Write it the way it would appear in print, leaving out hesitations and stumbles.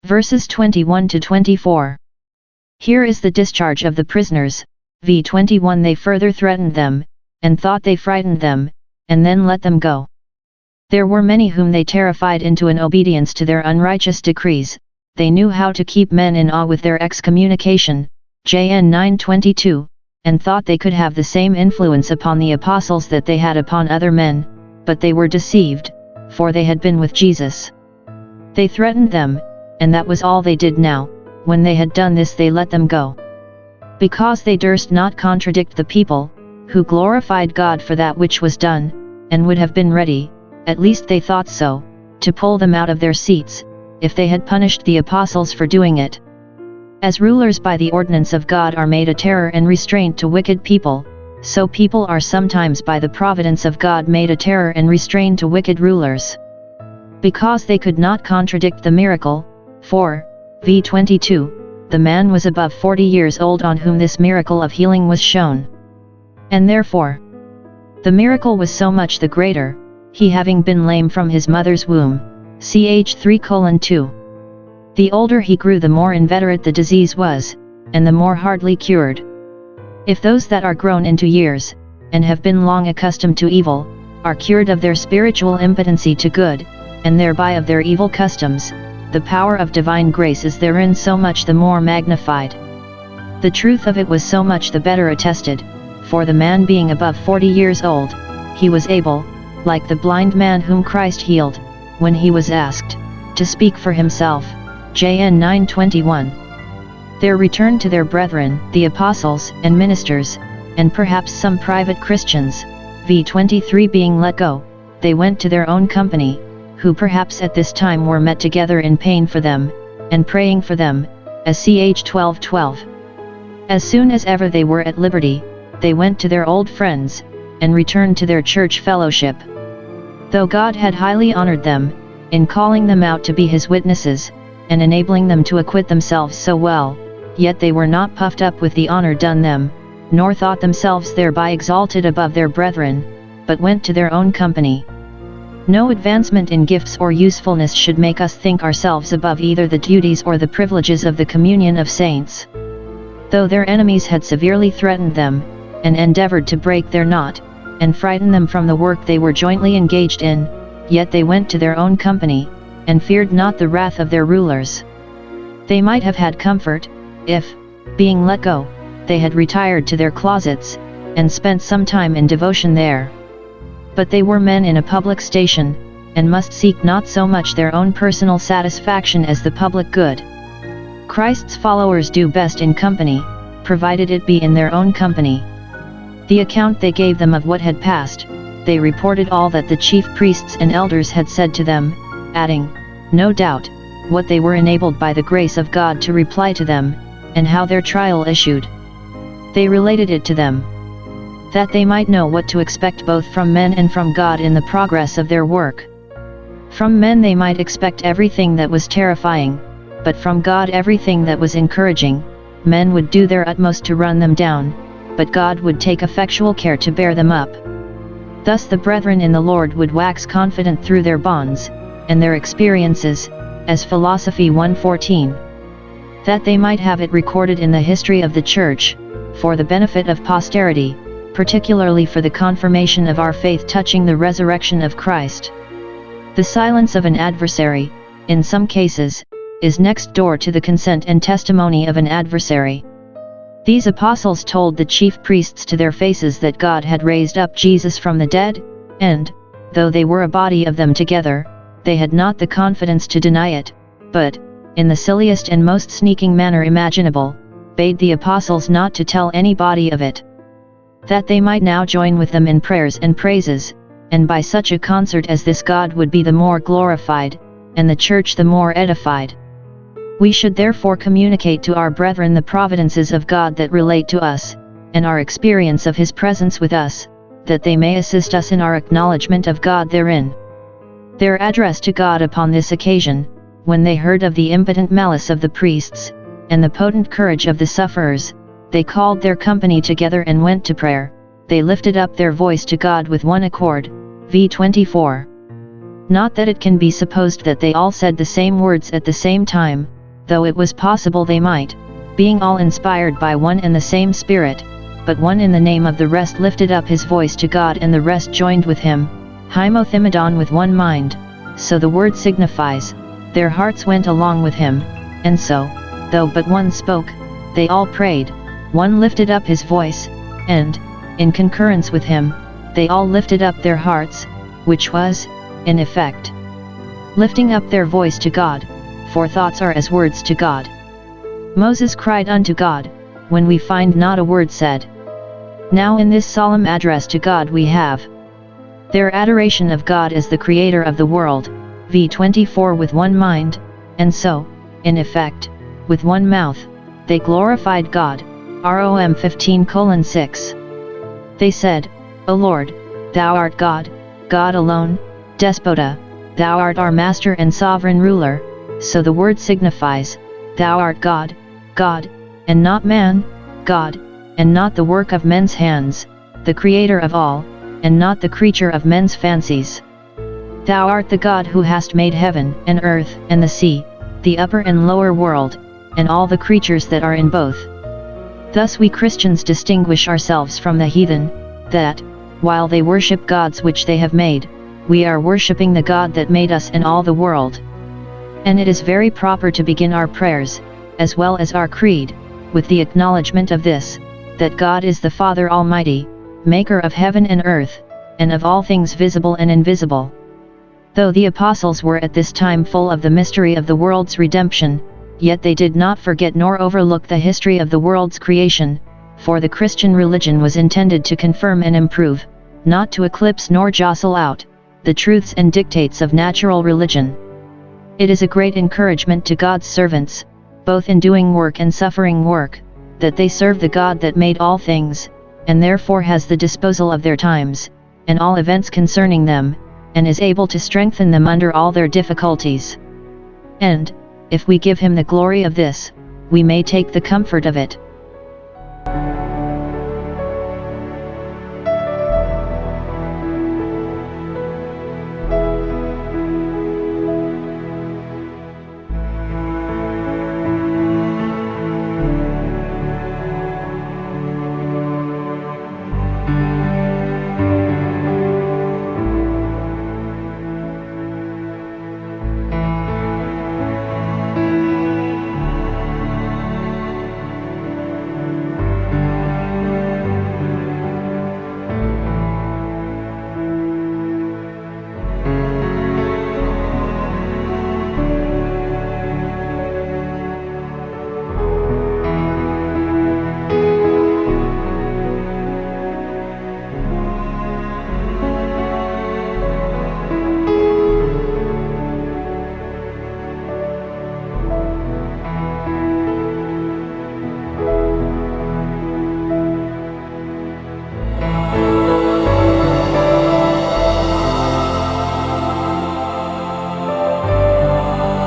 Verses 21 to 24. Here is the discharge of the prisoners. v. 21. They further threatened them, and thought they frightened them, and then let them go. There were many whom they terrified into an obedience to their unrighteous decrees. They knew how to keep men in awe with their excommunication, JN 9:22, and thought they could have the same influence upon the apostles that they had upon other men, but they were deceived, for they had been with Jesus. They threatened them, and that was all they did. Now, when they had done this, they let them go. Because they durst not contradict the people, who glorified God for that which was done, and would have been ready, at least they thought so, to pull them out of their seats, if they had punished the apostles for doing it. As rulers by the ordinance of God are made a terror and restraint to wicked people, so people are sometimes by the providence of God made a terror and restraint to wicked rulers. Because they could not contradict the miracle, for, v. 22, the man was above 40 years old on whom this miracle of healing was shown. And therefore, the miracle was so much the greater, he having been lame from his mother's womb, ch. 3:2. The older he grew, the more inveterate the disease was, and the more hardly cured. If those that are grown into years, and have been long accustomed to evil, are cured of their spiritual impotency to good, and thereby of their evil customs, the power of divine grace is therein so much the more magnified. The truth of it was so much the better attested, for the man being above 40 years old, he was able, like the blind man whom Christ healed, when he was asked, to speak for himself, JN 9:21. There returned to their brethren, the apostles and ministers, and perhaps some private Christians, v. 23. Being let go, they went to their own company, who perhaps at this time were met together in pain for them, and praying for them, as ch. 12:12. As soon as ever they were at liberty, they went to their old friends, and returned to their church fellowship. Though God had highly honored them, in calling them out to be his witnesses, and enabling them to acquit themselves so well, yet they were not puffed up with the honor done them, nor thought themselves thereby exalted above their brethren, but went to their own company. No advancement in gifts or usefulness should make us think ourselves above either the duties or the privileges of the communion of saints. Though their enemies had severely threatened them, and endeavored to break their knot, and frighten them from the work they were jointly engaged in, yet they went to their own company, and feared not the wrath of their rulers. They might have had comfort, if, being let go, they had retired to their closets, and spent some time in devotion there. But they were men in a public station, and must seek not so much their own personal satisfaction as the public good. Christ's followers do best in company, provided it be in their own company. The account they gave them of what had passed, they reported all that the chief priests and elders had said to them, adding, no doubt, what they were enabled by the grace of God to reply to them, and how their trial issued. They related it to them, that they might know what to expect both from men and from God in the progress of their work. From men they might expect everything that was terrifying, but from God everything that was encouraging. Men would do their utmost to run them down, but God would take effectual care to bear them up. Thus the brethren in the Lord would wax confident through their bonds, and their experiences, as Philosophy 1:14. That they might have it recorded in the history of the Church, for the benefit of posterity, particularly for the confirmation of our faith touching the resurrection of Christ. The silence of an adversary, in some cases, is next door to the consent and testimony of an adversary. These apostles told the chief priests to their faces that God had raised up Jesus from the dead, and, though they were a body of them together, they had not the confidence to deny it, but, in the silliest and most sneaking manner imaginable, bade the apostles not to tell anybody of it, that they might now join with them in prayers and praises, and by such a concert as this God would be the more glorified, and the church the more edified. We should therefore communicate to our brethren the providences of God that relate to us, and our experience of his presence with us, that they may assist us in our acknowledgement of God therein. Their address to God upon this occasion, when they heard of the impotent malice of the priests, and the potent courage of the sufferers, they called their company together and went to prayer. They lifted up their voice to God with one accord, v. 24. Not that it can be supposed that they all said the same words at the same time, though it was possible they might, being all inspired by one and the same Spirit, but one in the name of the rest lifted up his voice to God and the rest joined with him, hymothymedon with one mind, so the word signifies, their hearts went along with him, and so, though but one spoke, they all prayed, one lifted up his voice, and, in concurrence with him, they all lifted up their hearts, which was, in effect, lifting up their voice to God, for thoughts are as words to God. Moses cried unto God, when we find not a word said. Now in this solemn address to God we have their adoration of God as the Creator of the world, v. 24 with one mind, and so, in effect, with one mouth, they glorified God, Rom 15:6. They said, O Lord, Thou art God, God alone, Despota, Thou art our Master and Sovereign Ruler, so the word signifies, Thou art God, God, and not man, God, and not the work of men's hands, the Creator of all, and not the creature of men's fancies. Thou art the God who hast made heaven and earth and the sea, the upper and lower world, and all the creatures that are in both. Thus we Christians distinguish ourselves from the heathen, that, while they worship gods which they have made, we are worshipping the God that made us and all the world. And it is very proper to begin our prayers, as well as our creed, with the acknowledgement of this, that God is the Father Almighty, maker of heaven and earth, and of all things visible and invisible. Though the apostles were at this time full of the mystery of the world's redemption, yet they did not forget nor overlook the history of the world's creation, for the Christian religion was intended to confirm and improve, not to eclipse nor jostle out, the truths and dictates of natural religion. It is a great encouragement to God's servants, both in doing work and suffering work, that they serve the God that made all things, and therefore has the disposal of their times, and all events concerning them, and is able to strengthen them under all their difficulties. And, if we give him the glory of this, we may take the comfort of it,